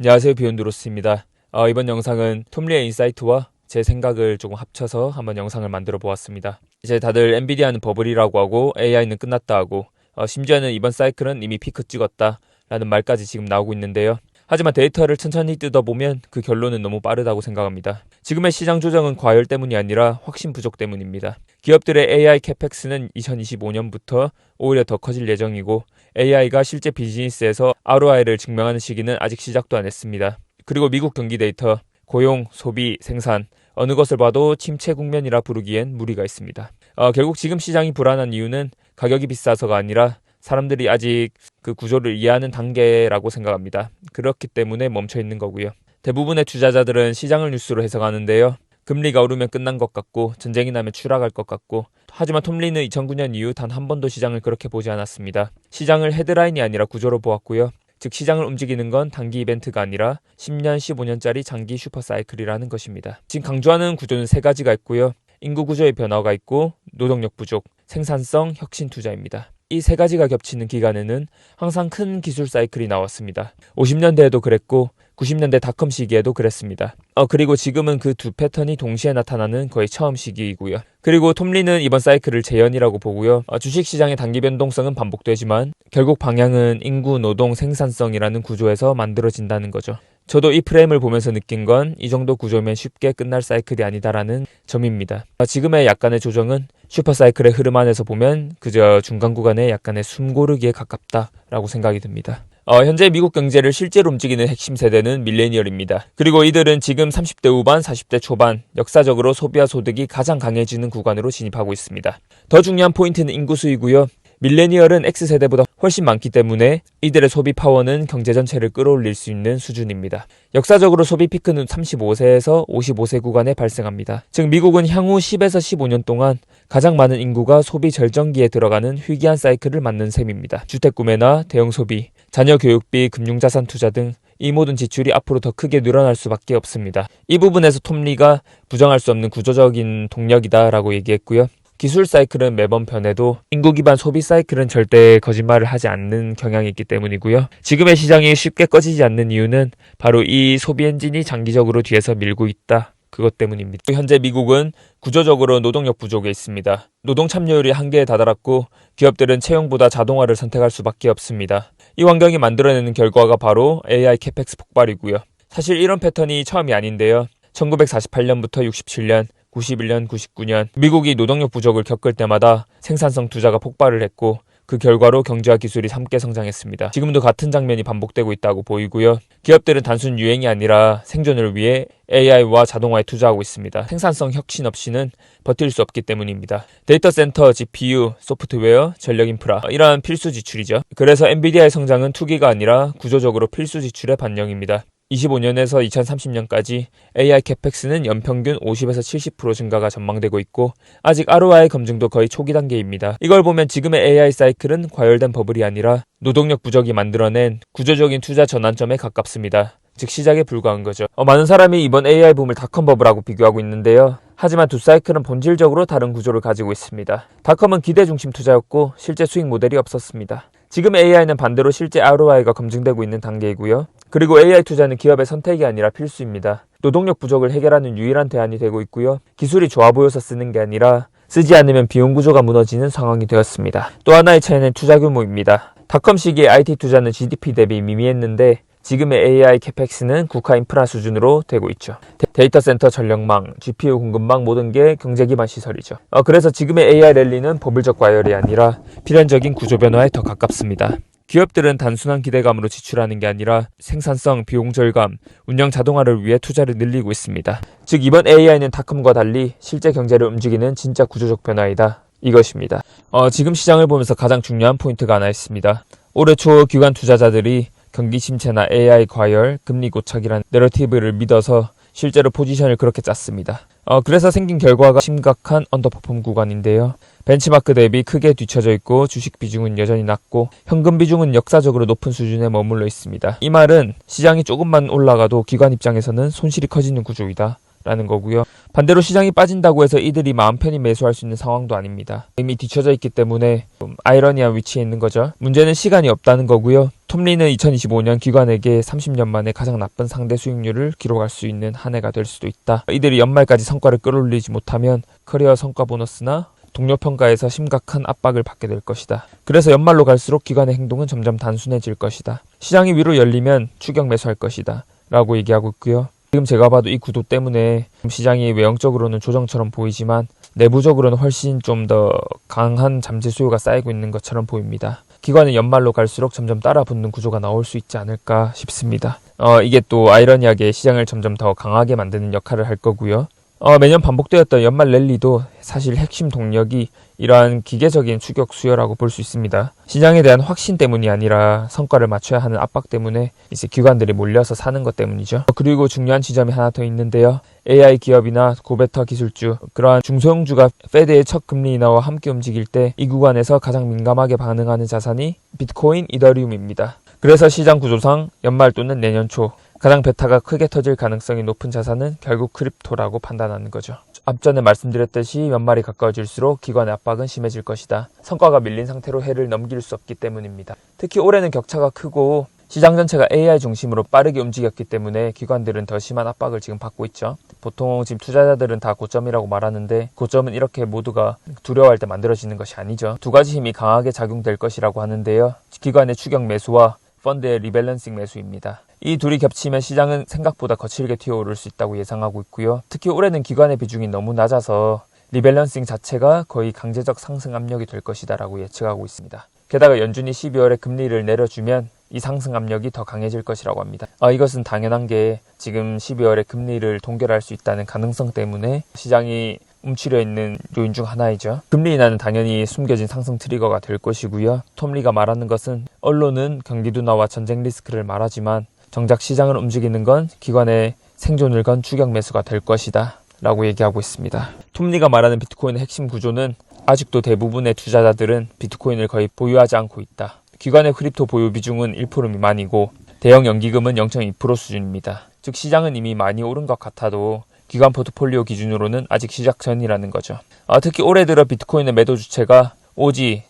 안녕하세요, 비욘드로스입니다. 이번 영상은 톰리의 인사이트와 제 생각을 조금 합쳐서 한번 영상을 만들어 보았습니다. 이제 다들 엔비디아는 버블이라고 하고 AI는 끝났다 하고 심지어는 이번 사이클은 이미 피크 찍었다 라는 말까지 지금 나오고 있는데요. 하지만 데이터를 천천히 뜯어보면 그 결론은 너무 빠르다고 생각합니다. 지금의 시장 조정은 과열 때문이 아니라 확신 부족 때문입니다. 기업들의 AI 캐펙스는 2025년부터 오히려 더 커질 예정이고 AI가 실제 비즈니스에서 ROI를 증명하는 시기는 아직 시작도 안 했습니다. 그리고 미국 경기 데이터, 고용, 소비, 생산 어느 것을 봐도 침체 국면이라 부르기엔 무리가 있습니다. 결국 지금 시장이 불안한 이유는 가격이 비싸서가 아니라 사람들이 아직 그 구조를 이해하는 단계라고 생각합니다. 그렇기 때문에 멈춰 있는 거고요. 대부분의 투자자들은 시장을 뉴스로 해석하는데요. 금리가 오르면 끝난 것 같고 전쟁이 나면 추락할 것 같고, 하지만 톰리는 2009년 이후 단 한 번도 시장을 그렇게 보지 않았습니다. 시장을 헤드라인이 아니라 구조로 보았고요. 즉 시장을 움직이는 건 단기 이벤트가 아니라 10년, 15년짜리 장기 슈퍼사이클이라는 것입니다. 지금 강조하는 구조는 세 가지가 있고요. 인구 구조의 변화가 있고 노동력 부족, 생산성, 혁신 투자입니다. 이 세 가지가 겹치는 기간에는 항상 큰 기술 사이클이 나왔습니다. 50년대에도 그랬고 90년대 닷컴 시기에도 그랬습니다. 그리고 지금은 그 두 패턴이 동시에 나타나는 거의 처음 시기이고요. 그리고 톰리는 이번 사이클을 재현이라고 보고요. 주식시장의 단기 변동성은 반복되지만 결국 방향은 인구, 노동, 생산성이라는 구조에서 만들어진다는 거죠. 저도 이 프레임을 보면서 느낀 건 이 정도 구조면 쉽게 끝날 사이클이 아니다라는 점입니다. 지금의 약간의 조정은 슈퍼사이클의 흐름 안에서 보면 그저 중간 구간의 약간의 숨고르기에 가깝다라고 생각이 듭니다. 현재 미국 경제를 실제로 움직이는 핵심 세대는 밀레니얼입니다. 그리고 이들은 지금 30대 후반, 40대 초반, 역사적으로 소비와 소득이 가장 강해지는 구간으로 진입하고 있습니다. 더 중요한 포인트는 인구 수이고요. 밀레니얼은 X세대보다 훨씬 많기 때문에 이들의 소비 파워는 경제 전체를 끌어올릴 수 있는 수준입니다. 역사적으로 소비 피크는 35세에서 55세 구간에 발생합니다. 즉 미국은 향후 10에서 15년 동안 가장 많은 인구가 소비 절정기에 들어가는 희귀한 사이클을 맞는 셈입니다. 주택 구매나 대형 소비, 자녀 교육비, 금융자산 투자 등 이 모든 지출이 앞으로 더 크게 늘어날 수밖에 없습니다. 이 부분에서 톰리가 부정할 수 없는 구조적인 동력이다라고 얘기했고요. 기술 사이클은 매번 변해도 인구 기반 소비 사이클은 절대 거짓말을 하지 않는 경향이 있기 때문이고요. 지금의 시장이 쉽게 꺼지지 않는 이유는 바로 이 소비 엔진이 장기적으로 뒤에서 밀고 있다. 그것 때문입니다. 현재 미국은 구조적으로 노동력 부족에 있습니다. 노동 참여율이 한계에 다다랐고 기업들은 채용보다 자동화를 선택할 수밖에 없습니다. 이 환경이 만들어내는 결과가 바로 AI 캐펙스 폭발이고요. 사실 이런 패턴이 처음이 아닌데요. 1948년부터 67년, 91년, 99년 미국이 노동력 부족을 겪을 때마다 생산성 투자가 폭발을 했고 그 결과로 경제와 기술이 함께 성장했습니다. 지금도 같은 장면이 반복되고 있다고 보이고요. 기업들은 단순 유행이 아니라 생존을 위해 AI와 자동화에 투자하고 있습니다. 생산성 혁신 없이는 버틸 수 없기 때문입니다. 데이터 센터, GPU, 소프트웨어, 전력 인프라 이러한 필수 지출이죠. 그래서 엔비디아의 성장은 투기가 아니라 구조적으로 필수 지출의 반영입니다. 25년에서 2030년까지 AI 캐펙스는 연평균 50에서 70% 증가가 전망되고 있고 아직 ROI 검증도 거의 초기 단계입니다. 이걸 보면 지금의 AI 사이클은 과열된 버블이 아니라 노동력 부족이 만들어낸 구조적인 투자 전환점에 가깝습니다. 즉 시작에 불과한 거죠. 많은 사람이 이번 AI 붐을 닷컴 버블하고 비교하고 있는데요. 하지만 두 사이클은 본질적으로 다른 구조를 가지고 있습니다. 닷컴은 기대 중심 투자였고 실제 수익 모델이 없었습니다. 지금의 AI는 반대로 실제 ROI가 검증되고 있는 단계이고요. 그리고 AI 투자는 기업의 선택이 아니라 필수입니다. 노동력 부족을 해결하는 유일한 대안이 되고 있고요. 기술이 좋아 보여서 쓰는 게 아니라 쓰지 않으면 비용 구조가 무너지는 상황이 되었습니다. 또 하나의 차이는 투자 규모입니다. 닷컴 시기의 IT 투자는 GDP 대비 미미했는데 지금의 AI 캐펙스는 국가 인프라 수준으로 되고 있죠. 데이터 센터, 전력망, GPU 공급망 모든 게 경제 기반 시설이죠. 그래서 지금의 AI 랠리는 버블적 과열이 아니라 필연적인 구조 변화에 더 가깝습니다. 기업들은 단순한 기대감으로 지출하는 게 아니라 생산성, 비용 절감, 운영 자동화를 위해 투자를 늘리고 있습니다. 즉 이번 AI는 닷컴과 달리 실제 경제를 움직이는 진짜 구조적 변화이다. 이것입니다. 지금 시장을 보면서 가장 중요한 포인트가 하나 있습니다. 올해 초 기관 투자자들이 경기 침체나 AI 과열, 금리 고착이라는 내러티브를 믿어서 실제로 포지션을 그렇게 짰습니다. 그래서 생긴 결과가 심각한 언더퍼폼 구간인데요. 벤치마크 대비 크게 뒤처져 있고 주식 비중은 여전히 낮고 현금 비중은 역사적으로 높은 수준에 머물러 있습니다. 이 말은 시장이 조금만 올라가도 기관 입장에서는 손실이 커지는 구조이다 라는 거고요. 반대로 시장이 빠진다고 해서 이들이 마음 편히 매수할 수 있는 상황도 아닙니다. 이미 뒤쳐져 있기 때문에 좀 아이러니한 위치에 있는 거죠. 문제는 시간이 없다는 거고요. 톰리는 2025년 기관에게 30년 만에 가장 나쁜 상대 수익률을 기록할 수 있는 한 해가 될 수도 있다. 이들이 연말까지 성과를 끌어올리지 못하면 커리어 성과 보너스나 동료 평가에서 심각한 압박을 받게 될 것이다. 그래서 연말로 갈수록 기관의 행동은 점점 단순해질 것이다. 시장이 위로 열리면 추격 매수할 것이다. 라고 얘기하고 있고요. 지금 제가 봐도 이 구도 때문에 시장이 외형적으로는 조정처럼 보이지만 내부적으로는 훨씬 좀 더 강한 잠재 수요가 쌓이고 있는 것처럼 보입니다. 기관은 연말로 갈수록 점점 따라붙는 구조가 나올 수 있지 않을까 싶습니다. 이게 또 아이러니하게 시장을 점점 더 강하게 만드는 역할을 할 거고요. 매년 반복되었던 연말 랠리도 사실 핵심 동력이 이러한 기계적인 추격 수요라고 볼 수 있습니다. 시장에 대한 확신 때문이 아니라 성과를 맞춰야 하는 압박 때문에 이제 기관들이 몰려서 사는 것 때문이죠. 그리고 중요한 지점이 하나 더 있는데요. AI 기업이나 고베타 기술주, 그러한 중소형주가 페드의 첫 금리 인하와 함께 움직일 때 이 구간에서 가장 민감하게 반응하는 자산이 비트코인, 이더리움입니다. 그래서 시장 구조상 연말 또는 내년 초 가장 베타가 크게 터질 가능성이 높은 자산은 결국 크립토라고 판단하는 거죠. 앞전에 말씀드렸듯이 연말이 가까워질수록 기관의 압박은 심해질 것이다. 성과가 밀린 상태로 해를 넘길 수 없기 때문입니다. 특히 올해는 격차가 크고 시장 전체가 AI 중심으로 빠르게 움직였기 때문에 기관들은 더 심한 압박을 지금 받고 있죠. 보통 지금 투자자들은 다 고점이라고 말하는데 고점은 이렇게 모두가 두려워할 때 만들어지는 것이 아니죠. 두 가지 힘이 강하게 작용될 것이라고 하는데요. 기관의 추격 매수와 펀드의 리밸런싱 매수입니다. 이 둘이 겹치면 시장은 생각보다 거칠게 튀어오를 수 있다고 예상하고 있고요. 특히 올해는 기관의 비중이 너무 낮아서 리밸런싱 자체가 거의 강제적 상승 압력이 될 것이다 라고 예측하고 있습니다. 게다가 연준이 12월에 금리를 내려주면 이 상승 압력이 더 강해질 것이라고 합니다. 이것은 당연한 게 지금 12월에 금리를 동결할 수 있다는 가능성 때문에 시장이 움츠려 있는 요인 중 하나이죠. 금리 인하는 당연히 숨겨진 상승 트리거가 될 것이고요. 톰리가 말하는 것은 언론은 경기 둔화와 전쟁 리스크를 말하지만 정작 시장을 움직이는 건 기관의 생존을 건 추격 매수가 될 것이다 라고 얘기하고 있습니다. 톰리가 말하는 비트코인의 핵심 구조는 아직도 대부분의 투자자들은 비트코인을 거의 보유하지 않고 있다. 기관의 크립토 보유 비중은 1% 미만이고 대형 연기금은 0.2% 수준입니다. 즉 시장은 이미 많이 오른 것 같아도 기관 포트폴리오 기준으로는 아직 시작 전이라는 거죠. 특히 올해 들어 비트코인의 매도 주체가 오지,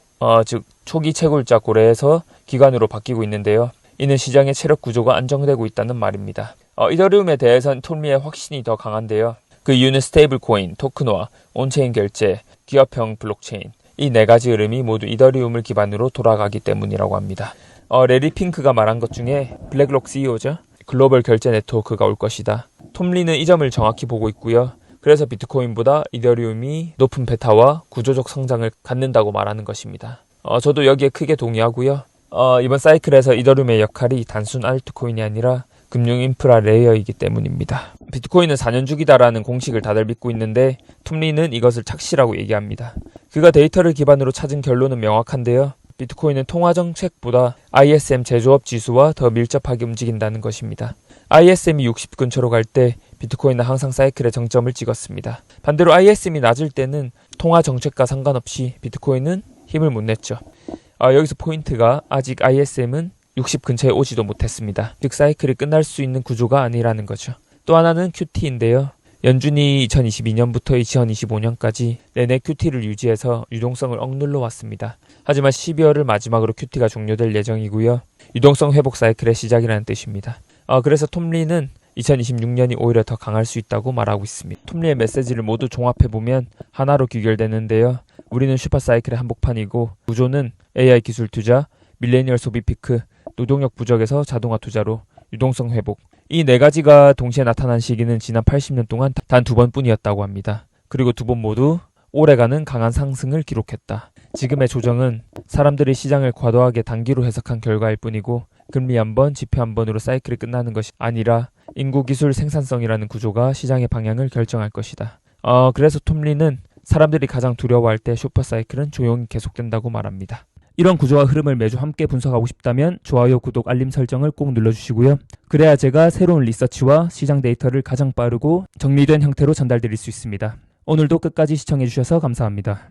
즉 초기 채굴자 고래에서 기관으로 바뀌고 있는데요. 이는 시장의 체력 구조가 안정되고 있다는 말입니다. 이더리움에 대해서는 톰리의 확신이 더 강한데요. 그 이유는 스테이블 코인, 토큰화, 온체인 결제, 기업형 블록체인 이 네 가지 흐름이 모두 이더리움을 기반으로 돌아가기 때문이라고 합니다. 레리 핑크가 말한 것 중에 블랙록 CEO죠. 글로벌 결제 네트워크가 올 것이다. 톰리는 이 점을 정확히 보고 있고요. 그래서 비트코인보다 이더리움이 높은 베타와 구조적 성장을 갖는다고 말하는 것입니다. 저도 여기에 크게 동의하고요. 이번 사이클에서 이더리움의 역할이 단순 알트코인이 아니라 금융 인프라 레이어이기 때문입니다. 비트코인은 4년 주기다라는 공식을 다들 믿고 있는데 톰리는 이것을 착시라고 얘기합니다. 그가 데이터를 기반으로 찾은 결론은 명확한데요. 비트코인은 통화정책보다 ISM 제조업 지수와 더 밀접하게 움직인다는 것입니다. ISM이 60 근처로 갈 때 비트코인은 항상 사이클의 정점을 찍었습니다. 반대로 ISM이 낮을 때는 통화정책과 상관없이 비트코인은 힘을 못 냈죠. 여기서 포인트가 아직 ISM은 60 근처에 오지도 못했습니다. 즉 사이클이 끝날 수 있는 구조가 아니라는 거죠. 또 하나는 QT인데요. 연준이 2022년부터 2025년까지 내내 QT를 유지해서 유동성을 억눌러 왔습니다. 하지만 12월을 마지막으로 QT가 종료될 예정이고요. 유동성 회복 사이클의 시작이라는 뜻입니다. 그래서 톰리는 2026년이 오히려 더 강할 수 있다고 말하고 있습니다. 톰리의 메시지를 모두 종합해보면 하나로 귀결되는데요. 우리는 슈퍼사이클의 한복판이고 구조는 AI 기술 투자, 밀레니얼 소비 피크, 노동력 부족에서 자동화 투자로 유동성 회복. 이 네 가지가 동시에 나타난 시기는 지난 80년 동안 단 2번뿐이었다고 합니다. 그리고 두 번 모두 오래가는 강한 상승을 기록했다. 지금의 조정은 사람들이 시장을 과도하게 단기로 해석한 결과일 뿐이고 금리 한 번, 지표 한 번으로 사이클이 끝나는 것이 아니라 인구, 기술, 생산성이라는 구조가 시장의 방향을 결정할 것이다. 그래서 톰리는 사람들이 가장 두려워할 때 슈퍼사이클은 조용히 계속된다고 말합니다. 이런 구조와 흐름을 매주 함께 분석하고 싶다면 좋아요, 구독, 알림 설정을 꼭 눌러주시고요. 그래야 제가 새로운 리서치와 시장 데이터를 가장 빠르고 정리된 형태로 전달드릴 수 있습니다. 오늘도 끝까지 시청해주셔서 감사합니다.